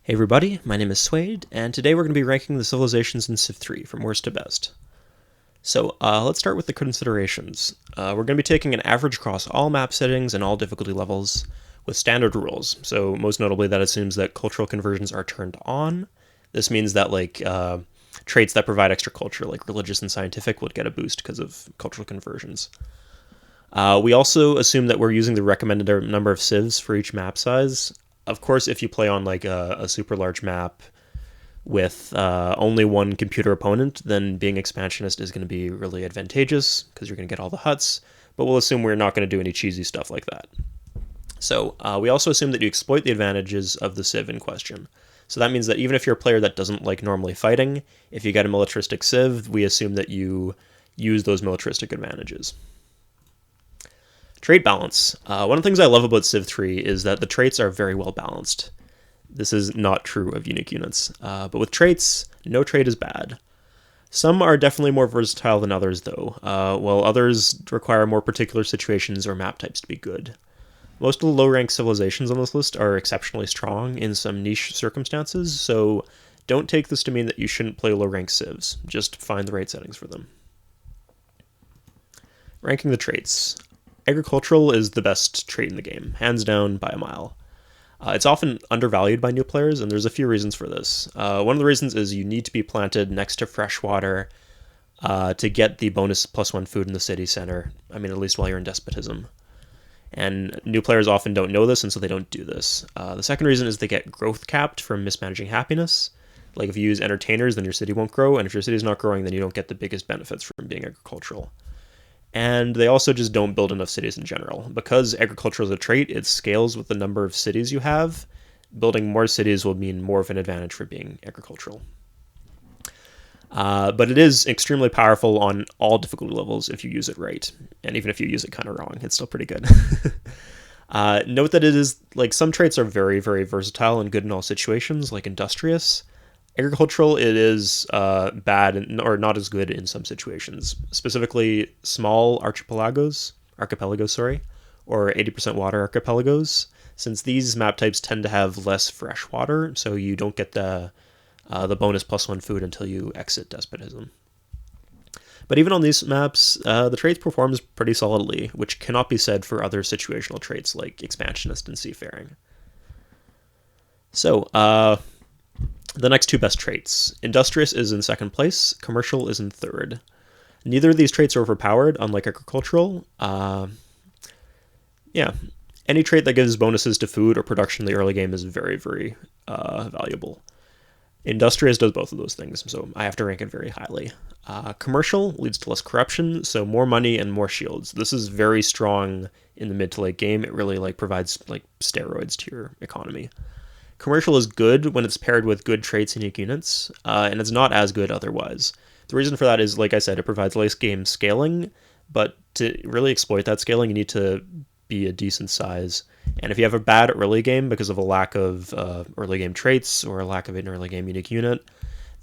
Hey everybody, my name is Suede, and today we're going to be ranking the civilizations in Civ 3 from worst to best. So let's start with the considerations. We're going to be taking an average across all map settings and all difficulty levels with standard rules. So most notably that assumes that cultural conversions are turned on. This means that traits that provide extra culture, like religious and scientific, would get a boost because of cultural conversions. We also assume that we're using the recommended number of civs for each map size. Of course, if you play on a super large map with only one computer opponent, then being expansionist is going to be really advantageous because you're going to get all the huts, but we'll assume we're not going to do any cheesy stuff like that. So we also assume that you exploit the advantages of the civ in question. So that means that even if you're a player that doesn't like normally fighting, if you get a militaristic civ, we assume that you use those militaristic advantages. Trait balance. One of the things I love about Civ 3 is that the traits are very well balanced. This is not true of unique units, but with traits, no trait is bad. Some are definitely more versatile than others, though, while others require more particular situations or map types to be good. Most of the low-ranked civilizations on this list are exceptionally strong in some niche circumstances, so don't take this to mean that you shouldn't play low-ranked civs. Just find the right settings for them. Ranking the traits. Agricultural is the best trait in the game, hands down by a mile. It's often undervalued by new players, and there's a few reasons for this. One of the reasons is you need to be planted next to fresh water to get the bonus +1 food in the city center. I mean, at least while you're in despotism. And new players often don't know this, and so they don't do this. The second reason is they get growth capped from mismanaging happiness. Like if you use entertainers, then your city won't grow, and if your city's not growing, then you don't get the biggest benefits from being agricultural. And they also just don't build enough cities in general. Because agriculture is a trait, it scales with the number of cities you have. Building more cities will mean more of an advantage for being agricultural. But it is extremely powerful on all difficulty levels if you use it right. And even if you use it kind of wrong, it's still pretty good. Note that it is, some traits are very, very versatile and good in all situations, like industrious. Agricultural, it is bad or not as good in some situations, specifically small archipelagos, or 80% water archipelagos, since these map types tend to have less fresh water, so you don't get the bonus +1 food until you exit despotism. But even on these maps, the traits performs pretty solidly, which cannot be said for other situational traits like expansionist and seafaring. So, the next two best traits. Industrious is in second place, commercial is in third. Neither of these traits are overpowered, unlike agricultural. Any trait that gives bonuses to food or production in the early game is very, very valuable. Industrious does both of those things, so I have to rank it very highly. Commercial leads to less corruption, so more money and more shields. This is very strong in the mid to late game. It really provides steroids to your economy. Commercial is good when it's paired with good traits and unique units, and it's not as good otherwise. The reason for that is, like I said, it provides late game scaling, but to really exploit that scaling, you need to be a decent size. And if you have a bad early game because of a lack of early game traits or a lack of an early game unique unit,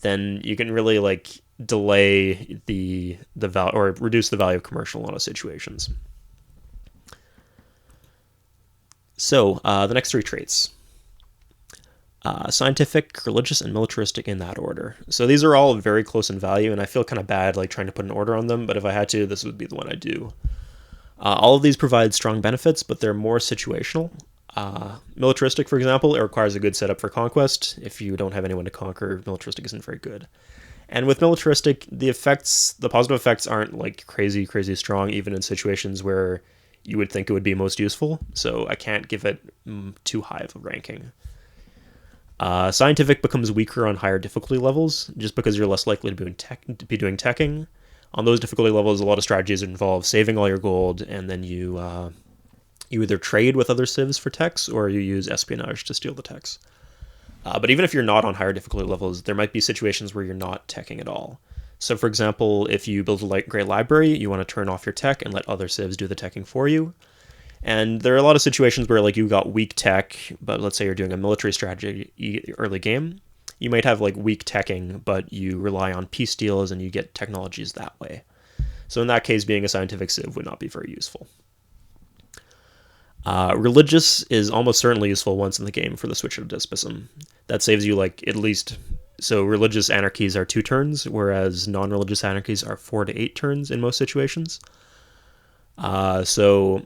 then you can really delay the value or reduce the value of commercial in a lot of situations. So the next three traits. Scientific, religious, and militaristic in that order. So these are all very close in value, and I feel kind of bad trying to put an order on them, but if I had to, this would be the one I do. All of these provide strong benefits, but they're more situational. Militaristic, for example, it requires a good setup for conquest. If you don't have anyone to conquer, militaristic isn't very good. And with militaristic, the positive effects aren't crazy, crazy strong, even in situations where you would think it would be most useful, so I can't give it too high of a ranking. Scientific becomes weaker on higher difficulty levels, just because you're less likely to be doing teching. On those difficulty levels, a lot of strategies involve saving all your gold, and then you either trade with other civs for techs, or you use espionage to steal the techs. But even if you're not on higher difficulty levels, there might be situations where you're not teching at all. So for example, if you build a great library, you want to turn off your tech and let other civs do the teching for you. And there are a lot of situations where you got weak tech, but let's say you're doing a military strategy early game. You might have weak teching, but you rely on peace deals and you get technologies that way. So in that case, being a scientific civ would not be very useful. Religious is almost certainly useful once in the game for the switch to despotism. That saves you like at least... So religious anarchies are 2 turns, whereas non-religious anarchies are 4 to 8 turns in most situations. So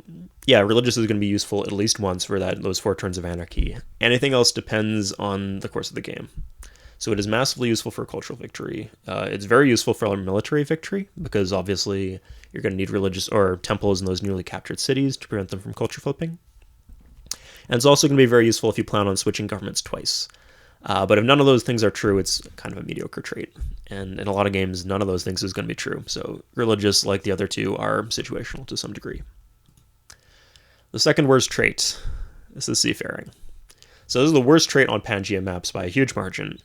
yeah, religious is going to be useful at least once for those 4 turns of anarchy. Anything else depends on the course of the game. So it is massively useful for cultural victory. It's very useful for military victory, because obviously you're going to need religious or temples in those newly captured cities to prevent them from culture flipping. And it's also going to be very useful if you plan on switching governments twice. But if none of those things are true, it's kind of a mediocre trait. And in a lot of games, none of those things is going to be true. So religious, like the other 2, are situational to some degree. The second worst trait, this is seafaring. So this is the worst trait on Pangea maps by a huge margin.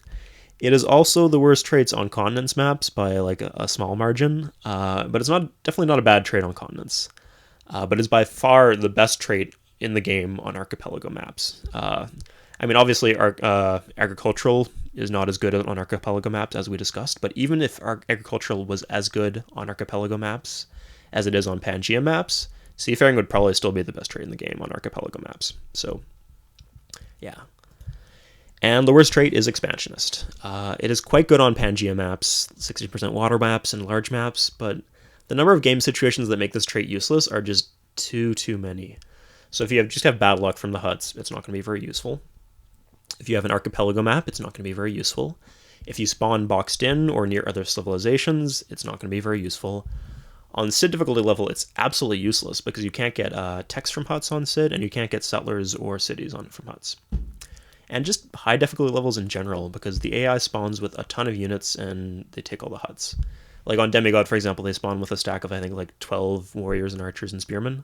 It is also the worst traits on continents maps by like a small margin, but it's definitely not a bad trait on continents. But it's by far the best trait in the game on archipelago maps. I mean, obviously, agricultural is not as good on archipelago maps as we discussed, but even if agricultural was as good on archipelago maps as it is on Pangea maps, seafaring would probably still be the best trait in the game on archipelago maps. So, yeah. And the worst trait is expansionist. It is quite good on Pangea maps, 60% water maps and large maps, but the number of game situations that make this trait useless are just too many. So if you just have bad luck from the huts, it's not going to be very useful. If you have an archipelago map, it's not going to be very useful. If you spawn boxed in or near other civilizations, it's not going to be very useful. On SID difficulty level, it's absolutely useless because you can't get text from huts on SID, and you can't get settlers or cities from huts. And just high difficulty levels in general, because the AI spawns with a ton of units and they take all the huts. Like on Demigod, for example, they spawn with a stack of, I think, like 12 warriors and archers and spearmen.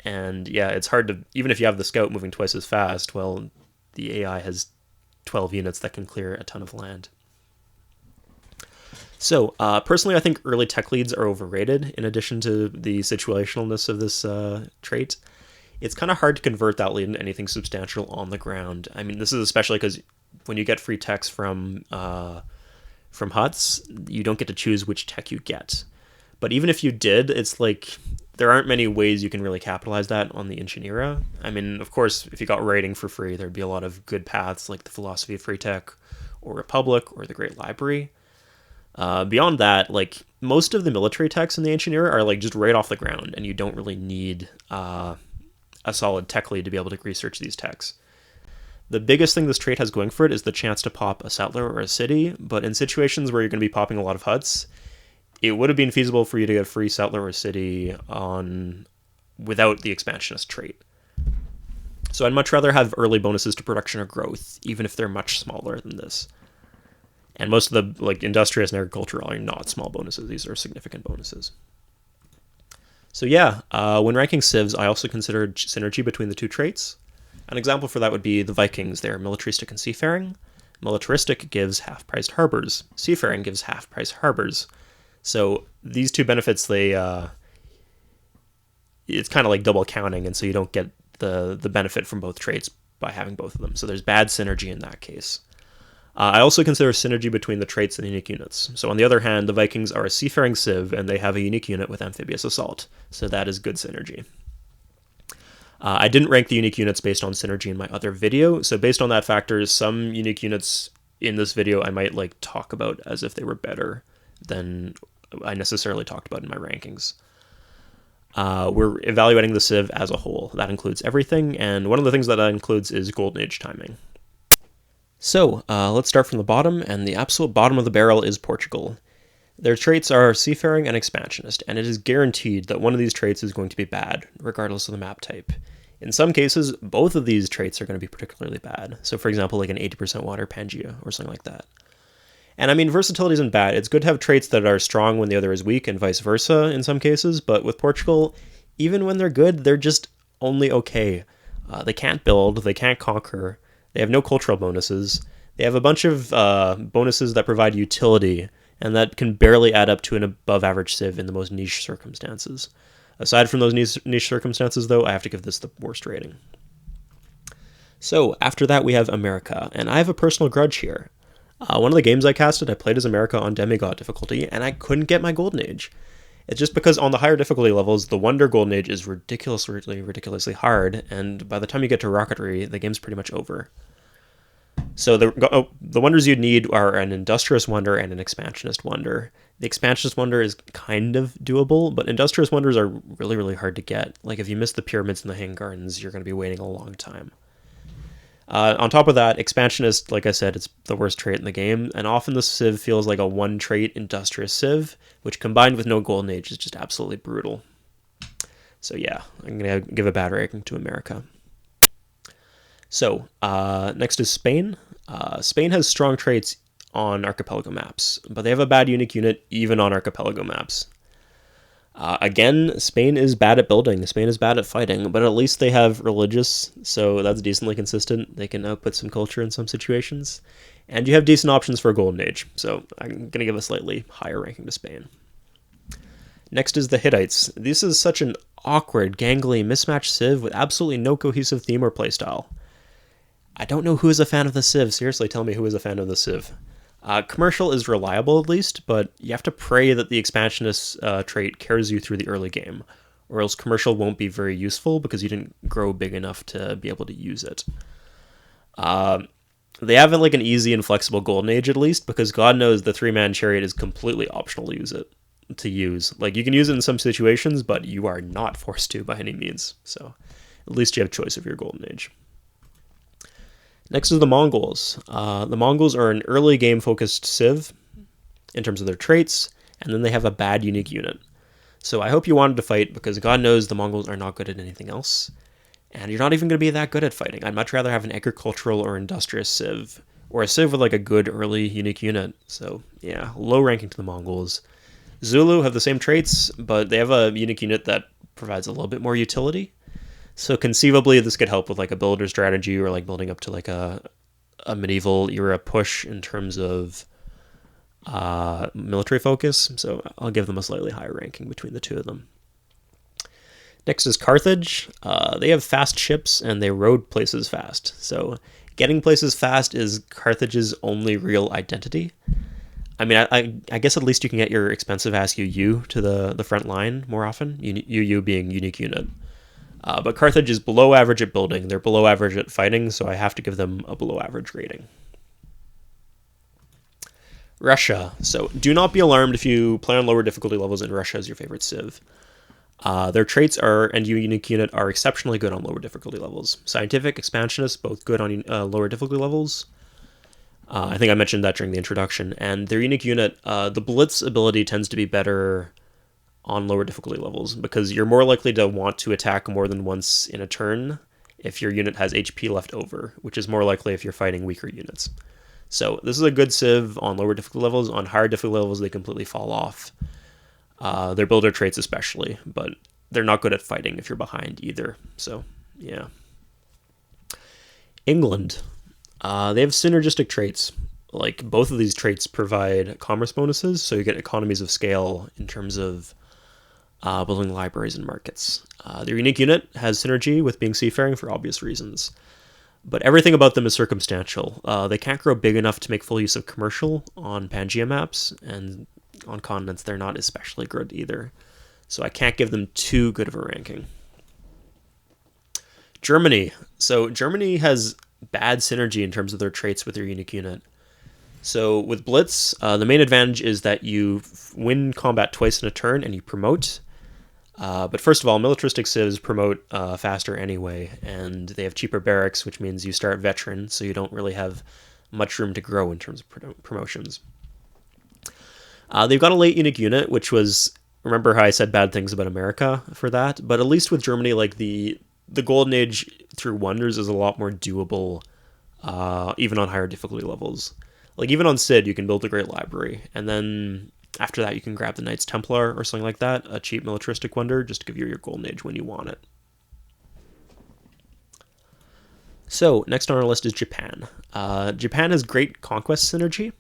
And yeah, it's hard to, even if you have the scout moving twice as fast, well, the AI has 12 units that can clear a ton of land. So, personally, I think early tech leads are overrated, in addition to the situationalness of this trait. It's kind of hard to convert that lead into anything substantial on the ground. I mean, this is especially because when you get free techs from huts, you don't get to choose which tech you get. But even if you did, it's like there aren't many ways you can really capitalize that on the Ancient Era. I mean, of course, if you got raiding for free, there'd be a lot of good paths like the Philosophy of Free Tech or Republic or the Great Library. Beyond that, like most of the military techs in the Ancient Era are like just right off the ground, and you don't really need a solid tech lead to be able to research these techs. The biggest thing this trait has going for it is the chance to pop a settler or a city, but in situations where you're going to be popping a lot of huts, it would have been feasible for you to get a free settler or city without the expansionist trait. So I'd much rather have early bonuses to production or growth, even if they're much smaller than this. And most of the like industrious and agricultural are not small bonuses. These are significant bonuses. So yeah, when ranking civs, I also considered synergy between the 2 traits. An example for that would be the Vikings. They're militaristic and seafaring. Militaristic gives half-priced harbors. Seafaring gives half-priced harbors. So these 2 benefits, it's kind of like double counting, and so you don't get the benefit from both traits by having both of them. So there's bad synergy in that case. I also consider synergy between the traits and the unique units. So on the other hand, the Vikings are a seafaring civ, and they have a unique unit with amphibious assault. So that is good synergy. I didn't rank the unique units based on synergy in my other video. So based on that factor, some unique units in this video I might like talk about as if they were better than I necessarily talked about in my rankings. We're evaluating the civ as a whole. That includes everything, and one of the things that includes is Golden Age timing. So, let's start from the bottom, and the absolute bottom of the barrel is Portugal. Their traits are seafaring and expansionist, and it is guaranteed that one of these traits is going to be bad, regardless of the map type. In some cases, both of these traits are going to be particularly bad. So for example, like an 80% water Pangea or something like that. And I mean, versatility isn't bad. It's good to have traits that are strong when the other is weak and vice versa in some cases, but with Portugal, even when they're good, they're just only okay. They can't build, they can't conquer, they have no cultural bonuses, they have a bunch of bonuses that provide utility, and that can barely add up to an above average civ in the most niche circumstances. Aside from those niche circumstances, though, I have to give this the worst rating. So, after that we have America, and I have a personal grudge here. One of the games I casted, I played as America on Demigod difficulty, and I couldn't get my Golden Age. It's just because on the higher difficulty levels, the Wonder Golden Age is ridiculously hard, and by the time you get to Rocketry, the game's pretty much over. So the wonders you'd need are an industrious wonder and an expansionist wonder. The expansionist wonder is kind of doable, but industrious wonders are really hard to get. Like if you miss the pyramids and the hang gardens, you're going to be waiting a long time. On top of that, expansionist, like I said, it's the worst trait in the game, and often the civ feels like a one-trait industrious civ, which combined with no golden age is just absolutely brutal. So yeah, I'm going to give a bad ranking to America. So, next is Spain. Spain has strong traits on archipelago maps, but they have a bad unique unit even on archipelago maps. Again, Spain is bad at building, Spain is bad at fighting, but at least they have religious, so that's decently consistent. They can output some culture in some situations. And you have decent options for a golden age, so I'm going to give a slightly higher ranking to Spain. Next is the Hittites. This is such an awkward, gangly, mismatched civ with absolutely no cohesive theme or playstyle. I don't know who is a fan of the civ. Seriously, tell me who is a fan of the civ. Commercial is reliable at least, but you have to pray that the expansionist trait carries you through the early game, or else commercial won't be very useful because you didn't grow big enough to be able to use it. They have like an easy and flexible golden age at least, because God knows the 3-man chariot is completely optional to use. Like you can use it in some situations, but you are not forced to by any means. So at least you have choice of your golden age. Next is the Mongols. The Mongols are an early game-focused civ in terms of their traits, and then they have a bad unique unit. So I hope you wanted to fight, because God knows the Mongols are not good at anything else. And you're not even going to be that good at fighting. I'd much rather have an agricultural or industrious civ, or a civ with like a good early unique unit. So yeah, low ranking to the Mongols. Zulu have the same traits, but they have a unique unit that provides a little bit more utility. So conceivably, this could help with like a builder strategy, or like building up to like a medieval era push in terms of military focus. So I'll give them a slightly higher ranking between the two of them. Next is Carthage. They have fast ships and they road places fast. So getting places fast is Carthage's only real identity. I mean, I guess at least you can get your expensive ass UU to the front line more often. UU being unique unit. But Carthage is below average at building. They're below average at fighting, so I have to give them a below average rating. Russia. So do not be alarmed if you play on lower difficulty levels and Russia is your favorite civ. Their traits and unique unit are exceptionally good on lower difficulty levels. Scientific, expansionist, both good on lower difficulty levels. I think I mentioned that during the introduction. And their unique unit, the Blitz ability tends to be better on lower difficulty levels, because you're more likely to want to attack more than once in a turn if your unit has HP left over, which is more likely if you're fighting weaker units. So this is a good civ on lower difficulty levels. On higher difficulty levels, they completely fall off. Their builder traits especially, but they're not good at fighting if you're behind either. So, yeah. England. They have synergistic traits. Like, both of these traits provide commerce bonuses, so you get economies of scale in terms of building libraries and markets. Their unique unit has synergy with being seafaring for obvious reasons, but everything about them is circumstantial. They can't grow big enough to make full use of commercial on Pangea maps, and on continents they're not especially good either. So I can't give them too good of a ranking. Germany. So Germany has bad synergy in terms of their traits with their unique unit. So with Blitz, the main advantage is that you win combat twice in a turn and you promote. But first of all, militaristic civs promote faster anyway, and they have cheaper barracks, which means you start veteran, so you don't really have much room to grow in terms of promotions. They've got a late unique unit, which was, remember how I said bad things about America for that? But at least with Germany, like the Golden Age through Wonders is a lot more doable, even on higher difficulty levels. Like even on Cid, you can build a great library, and then after that, you can grab the Knights Templar or something like that, a cheap militaristic wonder, just to give you your Golden Age when you want it. So, next on our list is Japan. Japan has great conquest synergy.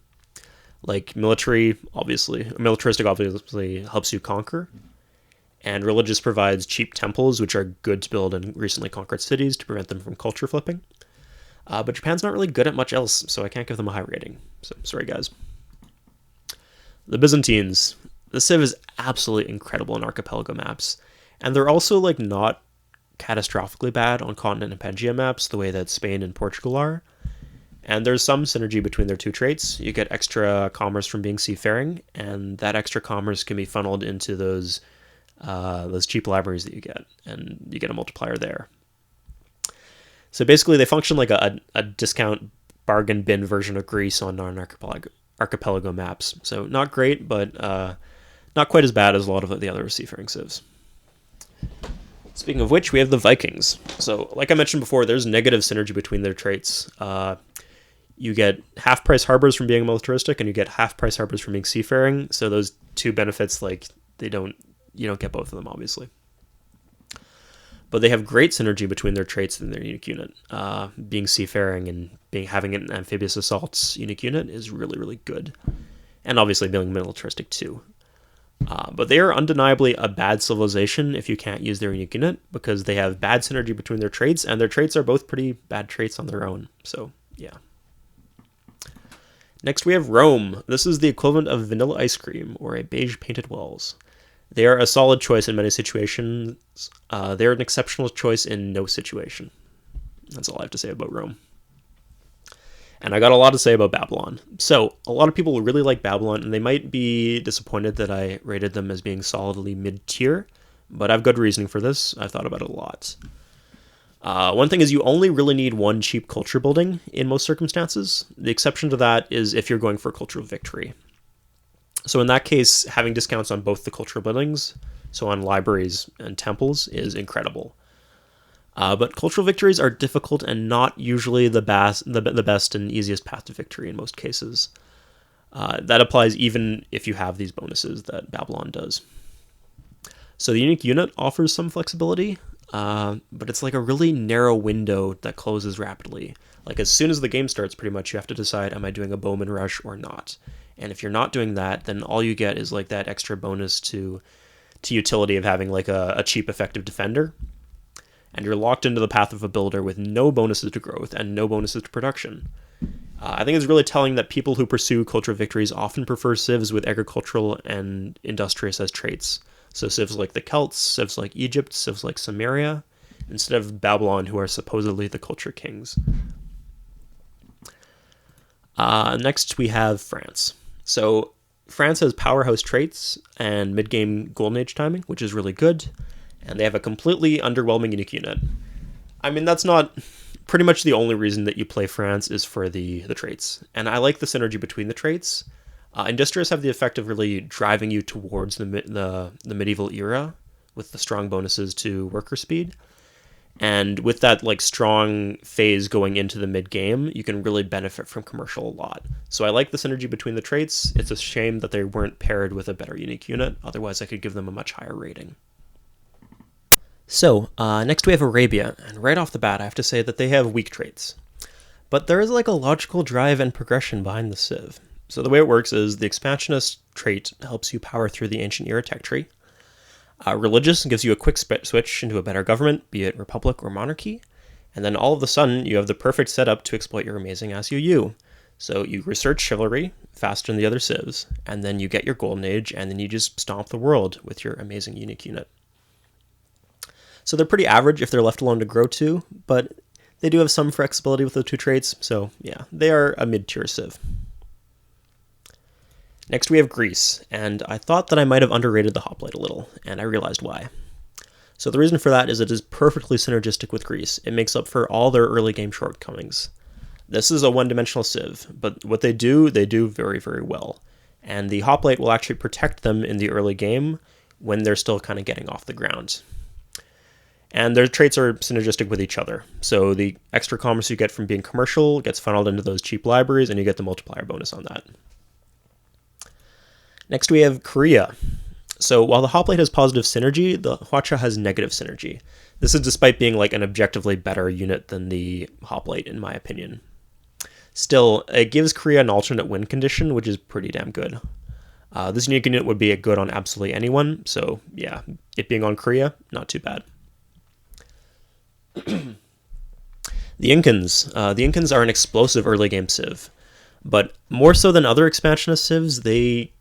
Like militaristic obviously helps you conquer. And religious provides cheap temples, which are good to build in recently conquered cities to prevent them from culture flipping. But Japan's not really good at much else, so I can't give them a high rating. So, sorry guys. The Byzantines. The Civ is absolutely incredible in archipelago maps, and they're also like not catastrophically bad on continent and Pangea maps the way that Spain and Portugal are. And there's some synergy between their two traits. You get extra commerce from being seafaring, and that extra commerce can be funneled into those cheap libraries that you get, and you get a multiplier there. So basically, they function like a discount bargain bin version of Greece on non-archipelago maps. So not great, but not quite as bad as a lot of the other seafaring civs. Speaking of which, we have the Vikings. So like I mentioned before, there's negative synergy between their traits. You get half-price harbors from being militaristic, and you get half-price harbors from being seafaring. So those two benefits, like you don't get both of them, obviously. But they have great synergy between their traits and their unique unit. Being seafaring and having an amphibious assaults unique unit is really, really good. And obviously being militaristic too. But they are undeniably a bad civilization if you can't use their unique unit, because they have bad synergy between their traits, and their traits are both pretty bad traits on their own. So, yeah. Next we have Rome. This is the equivalent of vanilla ice cream or a beige painted walls. They are a solid choice in many situations. They're an exceptional choice in no situation. That's all I have to say about Rome. And I got a lot to say about Babylon. So, a lot of people really like Babylon, and they might be disappointed that I rated them as being solidly mid-tier, but I have good reasoning for this. I've thought about it a lot. One thing is you only really need one cheap culture building in most circumstances. The exception to that is if you're going for cultural victory. So in that case, having discounts on both the cultural buildings, so on libraries and temples, is incredible. But cultural victories are difficult and not usually the best and easiest path to victory in most cases. That applies even if you have these bonuses that Babylon does. So the unique unit offers some flexibility, but it's like a really narrow window that closes rapidly. Like as soon as the game starts, pretty much you have to decide, am I doing a bowman rush or not? And if you're not doing that, then all you get is like that extra bonus to utility of having like a cheap effective defender. And you're locked into the path of a builder with no bonuses to growth and no bonuses to production. I think it's really telling that people who pursue cultural victories often prefer civs with agricultural and industrious as traits. So civs like the Celts, civs like Egypt, civs like Sumeria, instead of Babylon, who are supposedly the culture kings. Next we have France. So France has powerhouse traits and mid-game golden age timing, which is really good. And they have a completely underwhelming unique unit. I mean, that's not pretty much the only reason that you play France is for the traits. And I like the synergy between the traits. Industrious have the effect of really driving you towards the medieval era with the strong bonuses to worker speed. And with that like strong phase going into the mid-game, you can really benefit from commercial a lot. So I like the synergy between the traits. It's a shame that they weren't paired with a better unique unit. Otherwise, I could give them a much higher rating. So, next we have Arabia, and right off the bat I have to say that they have weak traits. But there is like a logical drive and progression behind the Civ. So the way it works is the expansionist trait helps you power through the ancient era tech tree. Religious gives you a quick switch into a better government, be it republic or monarchy, and then all of a sudden you have the perfect setup to exploit your amazing SUU. So you research chivalry faster than the other civs, and then you get your golden age, and then you just stomp the world with your amazing unique unit. So they're pretty average if they're left alone to grow to, but they do have some flexibility with the two traits, so yeah, they are a mid-tier civ. Next we have Greece, and I thought that I might have underrated the hoplite a little, and I realized why. So the reason for that is it is perfectly synergistic with Greece. It makes up for all their early game shortcomings. This is a one-dimensional civ, but what they do very, very well. And the hoplite will actually protect them in the early game when they're still kind of getting off the ground. And their traits are synergistic with each other. So the extra commerce you get from being commercial gets funneled into those cheap libraries, and you get the multiplier bonus on that. Next we have Korea. So while the hoplite has positive synergy, the Hwacha has negative synergy. This is despite being like an objectively better unit than the hoplite, in my opinion. Still, it gives Korea an alternate win condition, which is pretty damn good. This unique unit would be good on absolutely anyone, so yeah, it being on Korea, not too bad. The Incans. The Incans are an explosive early game civ, but more so than other expansionist civs, they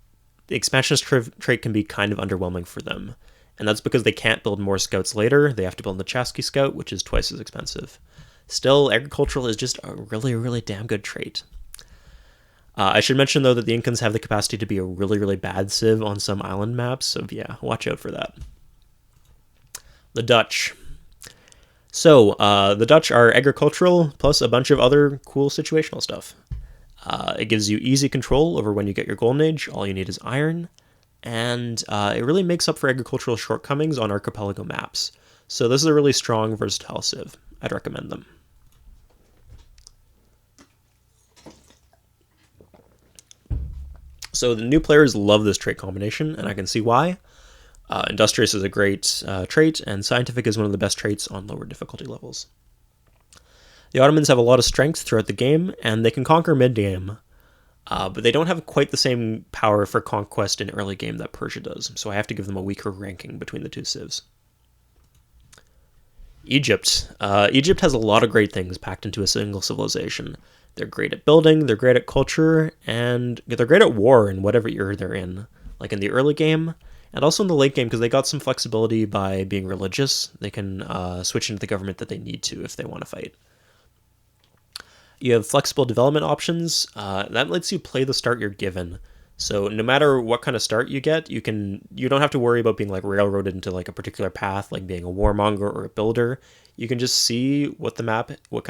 the expansionist trait can be kind of underwhelming for them. And that's because they can't build more scouts later. They have to build the Chasqui scout, which is twice as expensive. Still, agricultural is just a really, really damn good trait. I should mention, though, that the Incans have the capacity to be a really, really bad civ on some island maps, so yeah, watch out for that. The Dutch. So, the Dutch are agricultural, plus a bunch of other cool situational stuff. It gives you easy control over when you get your Golden Age. All you need is iron. And it really makes up for agricultural shortcomings on archipelago maps. So this is a really strong, versatile civ. I'd recommend them. So the new players love this trait combination, and I can see why. Industrious is a great trait, and scientific is one of the best traits on lower difficulty levels. The Ottomans have a lot of strength throughout the game, and they can conquer mid-game, but they don't have quite the same power for conquest in early game that Persia does, so I have to give them a weaker ranking between the two civs. Egypt. Egypt has a lot of great things packed into a single civilization. They're great at building, they're great at culture, and they're great at war in whatever era they're in, like in the early game, and also in the late game because they got some flexibility by being religious. They can switch into the government that they need to if they want to fight. You have flexible development options. That lets you play the start you're given. So no matter what kind of start you get, you don't have to worry about being like railroaded into like a particular path, like being a warmonger or a builder. You can just see what kind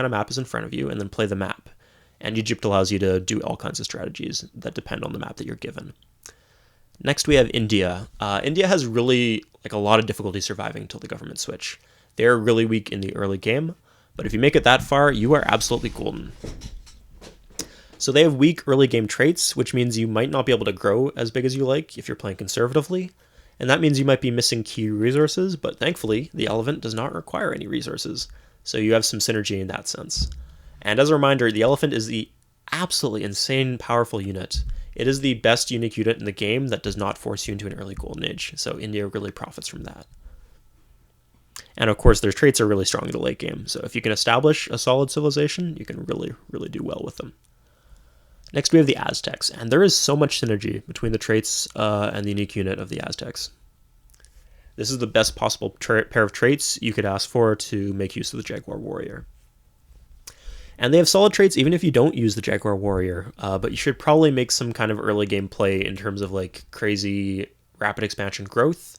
of map is in front of you, and then play the map. And Egypt allows you to do all kinds of strategies that depend on the map that you're given. Next, we have India. India has really like a lot of difficulty surviving until the government switch. They're really weak in the early game, but if you make it that far, you are absolutely golden. So they have weak early game traits, which means you might not be able to grow as big as you like if you're playing conservatively, and that means you might be missing key resources, but thankfully, the elephant does not require any resources, so you have some synergy in that sense. And as a reminder, the elephant is the absolutely insane powerful unit. It is the best unique unit in the game that does not force you into an early golden age, so India really profits from that. And of course, their traits are really strong in the late game, so if you can establish a solid civilization, you can really, really do well with them. Next, we have the Aztecs, and there is so much synergy between the traits and the unique unit of the Aztecs. This is the best possible pair of traits you could ask for to make use of the Jaguar Warrior. And they have solid traits even if you don't use the Jaguar Warrior, but you should probably make some kind of early game play in terms of like crazy rapid expansion growth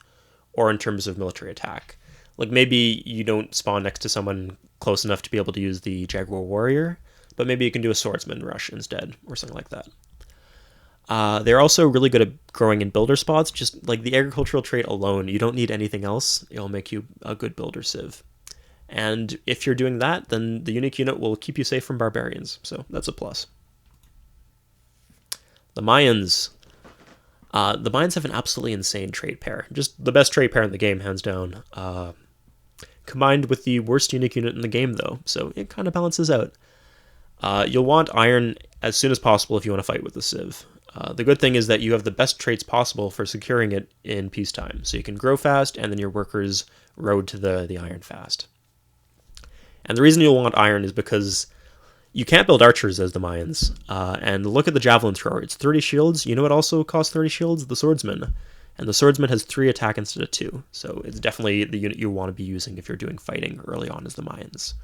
or in terms of military attack. Like maybe you don't spawn next to someone close enough to be able to use the Jaguar Warrior, but maybe you can do a swordsman rush instead or something like that. They're also really good at growing in builder spots. Just like the agricultural trait alone, you don't need anything else. It'll make you a good builder civ. And if you're doing that, then the unique unit will keep you safe from barbarians. So that's a plus. The Mayans. The Mayans have an absolutely insane trait pair. Just the best trait pair in the game, hands down. Combined with the worst unique unit in the game, though. So it kind of balances out. You'll want iron as soon as possible if you want to fight with the civ. The good thing is that you have the best traits possible for securing it in peacetime. So you can grow fast, and then your workers road to the iron fast. And the reason you'll want iron is because you can't build archers as the Mayans. And look at the javelin thrower. It's 30 shields. You know what also costs 30 shields? The swordsman. And the swordsman has 3 attack instead of 2. So it's definitely the unit you want to be using if you're doing fighting early on as the Mayans.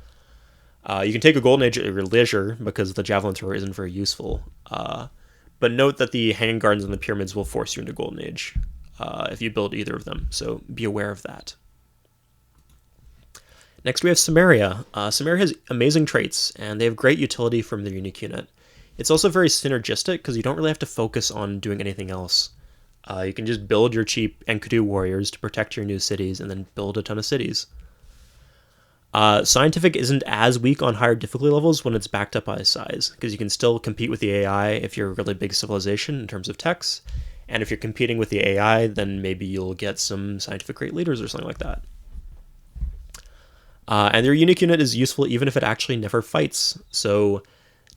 You can take a golden age at your leisure because the javelin thrower isn't very useful. But note that the hanging gardens and the pyramids will force you into golden age if you build either of them. So be aware of that. Next, we have Sumeria. Sumeria has amazing traits, and they have great utility from their unique unit. It's also very synergistic, because you don't really have to focus on doing anything else. You can just build your cheap Enkidu warriors to protect your new cities, and then build a ton of cities. Scientific isn't as weak on higher difficulty levels when it's backed up by size, because you can still compete with the AI if you're a really big civilization in terms of techs, and if you're competing with the AI, then maybe you'll get some scientific great leaders or something like that. And their unique unit is useful even if it actually never fights. So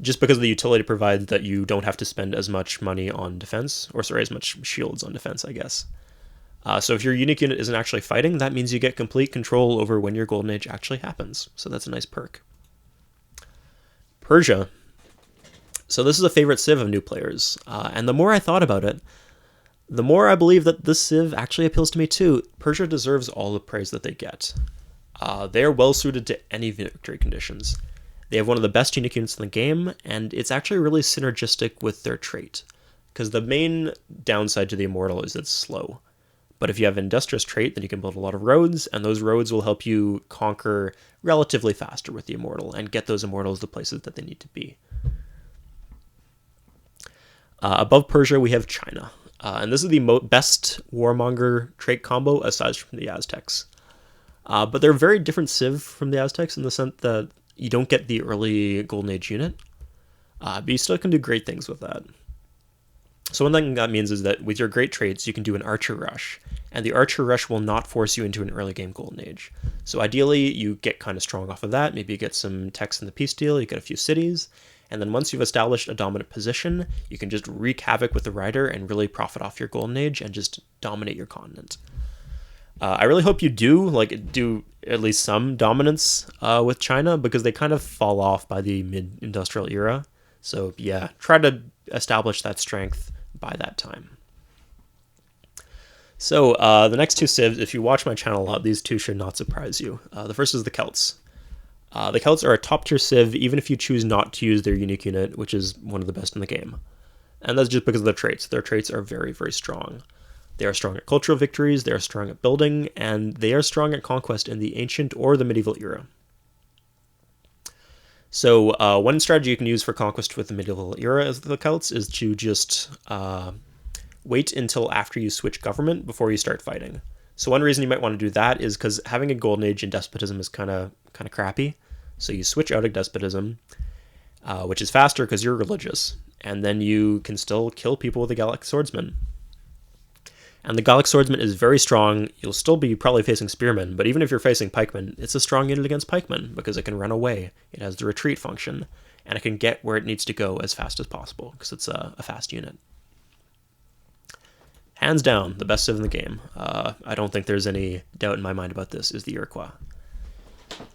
just because the utility provides that you don't have to spend as much money on defense, or sorry, as much shields on defense, I guess. So if your unique unit isn't actually fighting, that means you get complete control over when your golden age actually happens. So that's a nice perk. Persia. So this is a favorite civ of new players. And the more I thought about it, The more I believe that this civ actually appeals to me too. Persia deserves all the praise that they get. They are well suited to any victory conditions. They have one of the best unique units in the game, and it's actually really synergistic with their trait. Because the main downside to the Immortal is it's slow. But if you have industrious trait, then you can build a lot of roads, and those roads will help you conquer relatively faster with the Immortal and get those Immortals to places that they need to be. Above Persia, we have China. And this is the best warmonger trait combo aside from the Aztecs. But they're a very different civ from the Aztecs in the sense that you don't get the early Golden Age unit, but you still can do great things with that. So one thing that means is that with your great traits, you can do an Archer Rush, and the Archer Rush will not force you into an early game Golden Age. So ideally, you get kind of strong off of that. Maybe you get some techs in the peace deal, you get a few cities, and then once you've established a dominant position, you can just wreak havoc with the Rider and really profit off your Golden Age and just dominate your continent. I really hope you do at least some dominance with China, because they kind of fall off by the mid-industrial era. So yeah, try to establish that strength by that time. So the next two civs, if you watch my channel a lot, these two should not surprise you. The first is the Celts. The Celts are a top tier civ even if you choose not to use their unique unit, which is one of the best in the game. And that's just because of their traits. Their traits are very, very strong. They are strong at cultural victories, they are strong at building, and they are strong at conquest in the ancient or the medieval era. So one strategy you can use for conquest with the medieval era as the Celts is to just wait until after you switch government before you start fighting. So one reason you might want to do that is because having a golden age in despotism is kind of crappy. So you switch out of despotism, which is faster because you're religious, and then you can still kill people with a Gallic swordsman. And the Gallic swordsman is very strong. You'll still be probably facing spearmen, but even if you're facing pikemen, it's a strong unit against pikemen because it can run away. It has the retreat function, and it can get where it needs to go as fast as possible because it's a fast unit. Hands down, the best civ in the game. I don't think there's any doubt in my mind about this, is the Iroquois.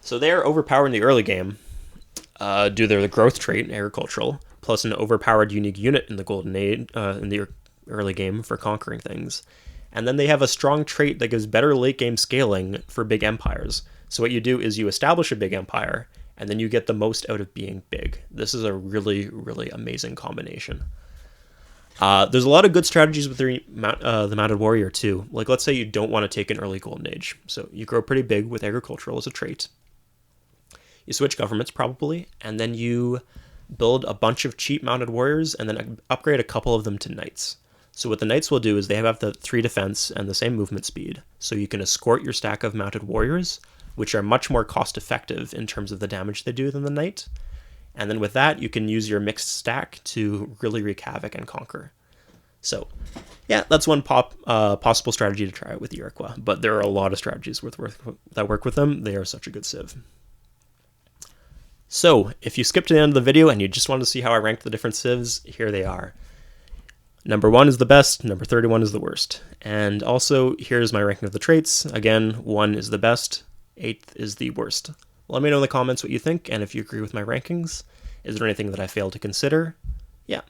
So they are overpowered in the early game due to their growth trait, agricultural, plus an overpowered unique unit in the Golden Age, in the early game for conquering things. And then they have a strong trait that gives better late game scaling for big empires. So what you do is you establish a big empire, and then you get the most out of being big. This is a really, really amazing combination. There's a lot of good strategies with the Mounted Warrior too. Like, let's say you don't want to take an early Golden Age. So you grow pretty big with agricultural as a trait. You switch governments probably, and then you build a bunch of cheap Mounted Warriors and then upgrade a couple of them to Knights. So what the Knights will do is they have the 3 defense and the same movement speed. So you can escort your stack of Mounted Warriors, which are much more cost effective in terms of the damage they do than the Knight. And then with that, you can use your mixed stack to really wreak havoc and conquer. So, yeah, that's one possible strategy to try out with the Iroquois. But there are a lot of strategies that work with them. They are such a good civ. So, if you skip to the end of the video and you just want to see how I ranked the different civs, here they are. Number 1 is the best, number 31 is the worst. And also, here's my ranking of the traits. Again, 1 is the best, 8th is the worst. Let me know in the comments what you think, and if you agree with my rankings. Is there anything that I failed to consider? Yeah.